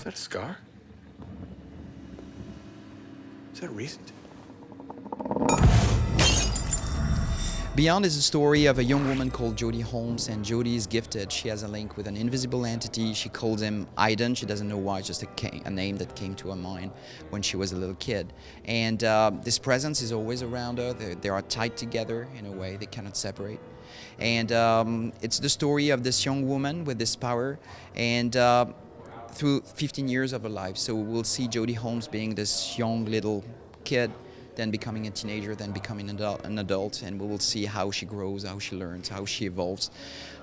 that a scar? Is that recent? Beyond is a story of a young woman called Jodie Holmes, and Jodie is gifted. She has a link with an invisible entity. She calls him Aiden. She doesn't know why, it's just a name that came to her mind when she was a little kid. And this presence is always around her. They are tied together in a way they cannot separate. And it's the story of this young woman with this power, and through 15 years of her life. So we'll see Jodie Holmes being this young little kid, then becoming a teenager, then becoming an adult, and we will see how she grows, how she learns, how she evolves,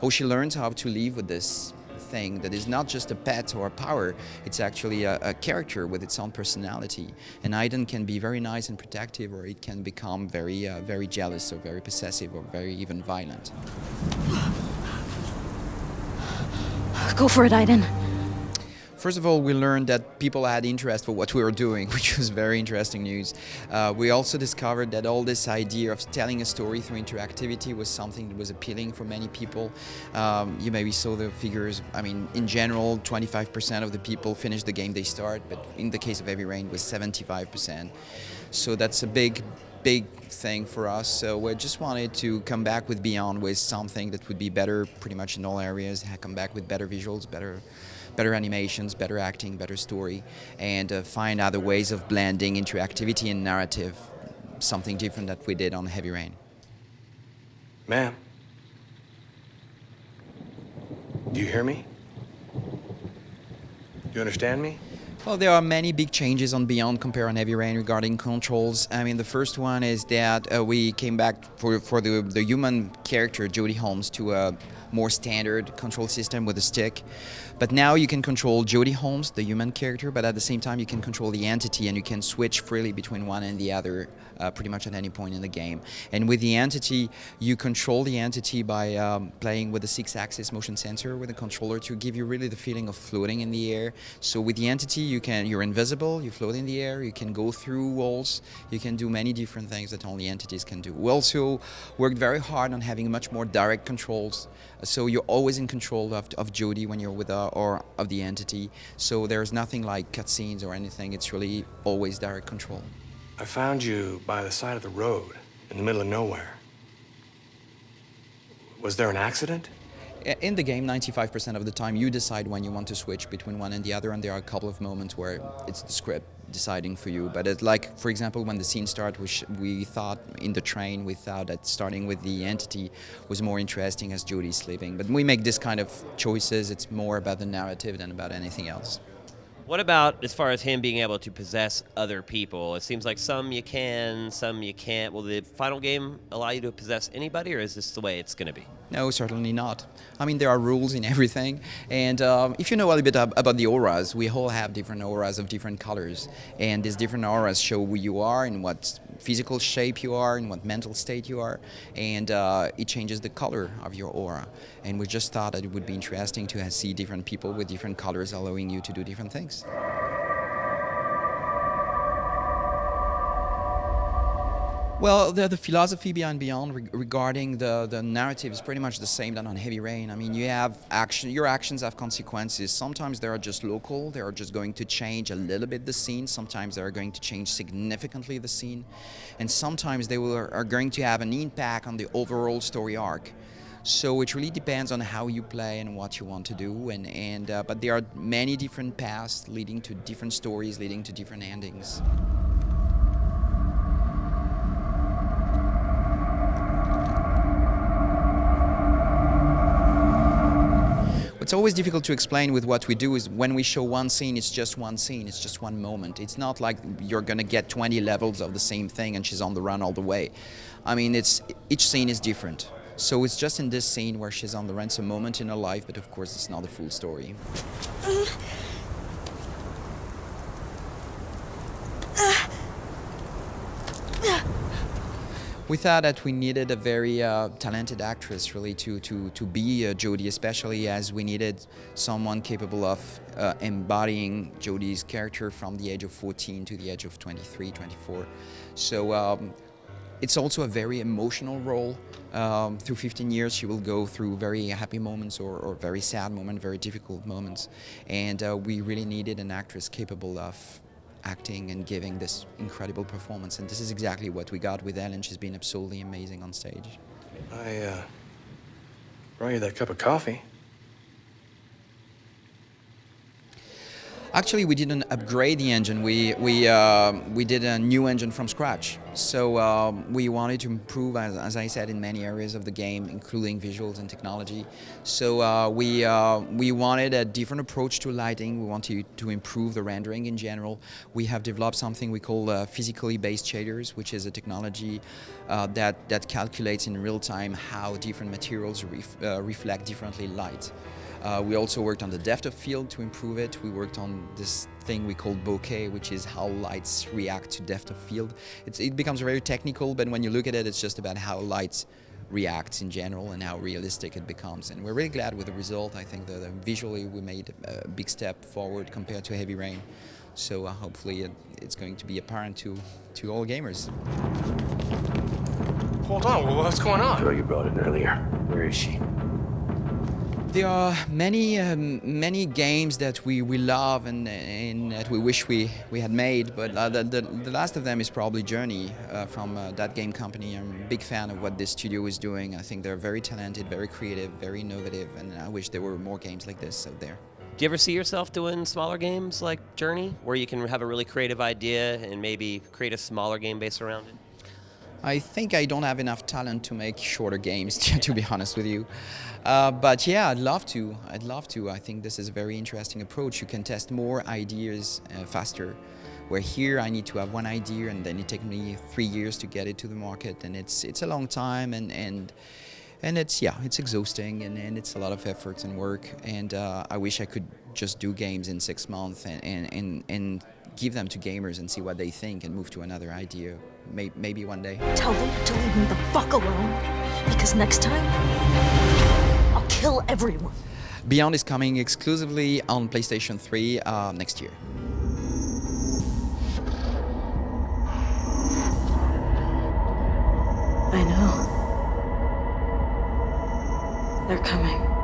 how she learns how to live with this thing that is not just a pet or a power, it's actually a character with its own personality. And Aiden can be very nice and protective, or it can become very jealous or very possessive or very even violent. Go for it, Aiden. First of all, we learned that people had interest for what we were doing, which was very interesting news. We also discovered that all this idea of telling a story through interactivity was something that was appealing for many people. You maybe saw the figures. I mean, in general, 25% of the people finish the game they start, but in the case of Heavy Rain, it was 75%. So that's a big thing for us. So we just wanted to come back with Beyond with something that would be better pretty much in all areas, come back with better visuals, better animations, better acting, better story, and find other ways of blending interactivity and narrative, something different that we did on Heavy Rain. Ma'am, do you hear me? Do you understand me? Well, there are many big changes on Beyond compared on Heavy Rain regarding controls. I mean, the first one is that we came back for the human character, Jodie Holmes, to a more standard control system with a stick. But now you can control Jodie Holmes, the human character, but at the same time you can control the entity, and you can switch freely between one and the other pretty much at any point in the game. And with the entity, you control the entity by playing with a 6-axis motion sensor with a controller to give you really the feeling of floating in the air. So with the entity, you're invisible, you float in the air, you can go through walls, you can do many different things that only entities can do. We also worked very hard on having much more direct controls. So you're always in control of Jodie when you're with her, or of the entity. So there's nothing like cutscenes or anything. It's really always direct control. I found you by the side of the road, in the middle of nowhere. Was there an accident? In the game, 95% of the time, you decide when you want to switch between one and the other, and there are a couple of moments where it's the script deciding for you. But it's like, for example, when the scene started, we thought in the train, we thought that starting with the entity was more interesting as Jodie's sleeping. But we make this kind of choices. It's more about the narrative than about anything else. What about as far as him being able to possess other people? It seems like some you can, some you can't. Will the final game allow you to possess anybody, or is this the way it's going to be? No, certainly not. I mean, there are rules in everything, and if you know a little bit about the auras, we all have different auras of different colors, and these different auras show who you are, in what physical shape you are, in what mental state you are, and it changes the color of your aura. And we just thought that it would be interesting to see different people with different colors allowing you to do different things. Well, the philosophy behind Beyond regarding the narrative is pretty much the same than on Heavy Rain. I mean, you have action. Your actions have consequences. Sometimes they are just local. They are just going to change a little bit the scene. Sometimes they are going to change significantly the scene, and sometimes they are going to have an impact on the overall story arc. So it really depends on how you play and what you want to do, but there are many different paths leading to different stories, leading to different endings. What's always difficult to explain with what we do is when we show one scene, it's just one scene, it's just one moment. It's not like you're going to get 20 levels of the same thing and she's on the run all the way. I mean, each scene is different. So it's just in this scene where she's on the run, it's a moment in her life, but of course it's not the full story. We thought that we needed a very talented actress really to be Jodie, especially as we needed someone capable of embodying Jodie's character from the age of 14 to the age of 23, 24. So It's also a very emotional role. Through 15 years, she will go through very happy moments or very sad moments, very difficult moments. And we really needed an actress capable of acting and giving this incredible performance. And this is exactly what we got with Ellen. She's been absolutely amazing on stage. I brought you that cup of coffee. Actually, we didn't upgrade the engine. We did a new engine from scratch. So we wanted to improve, as I said, in many areas of the game, including visuals and technology. So we wanted a different approach to lighting. We wanted to improve the rendering in general. We have developed something we call physically based shaders, which is a technology that calculates in real time how different materials reflect differently light. We also worked on the depth of field to improve it. We worked on this thing we call bokeh, which is how lights react to depth of field. It becomes very technical, but when you look at it, it's just about how light reacts in general and how realistic it becomes. And we're really glad with the result. I think that visually we made a big step forward compared to Heavy Rain. So hopefully it's going to be apparent to all gamers. Hold on, well, what's going on? Sure, you brought it earlier. Where is she? There are many games that we love and that we wish we had made, but the last of them is probably Journey from that game company. I'm a big fan of what this studio is doing. I think they're very talented, very creative, very innovative, and I wish there were more games like this out there. Do you ever see yourself doing smaller games like Journey, where you can have a really creative idea and maybe create a smaller game based around it? I think I don't have enough talent to make shorter games, to be honest with you. But yeah, I'd love to. I think this is a very interesting approach. You can test more ideas faster. Where here I need to have one idea and then it takes me 3 years to get it to the market, and it's a long time and it's exhausting and it's a lot of effort and work. And I wish I could just do games in 6 months and give them to gamers and see what they think and move to another idea. Maybe one day. Tell them to leave me the fuck alone, because next time, I'll kill everyone. Beyond is coming exclusively on PlayStation 3 next year. I know. They're coming.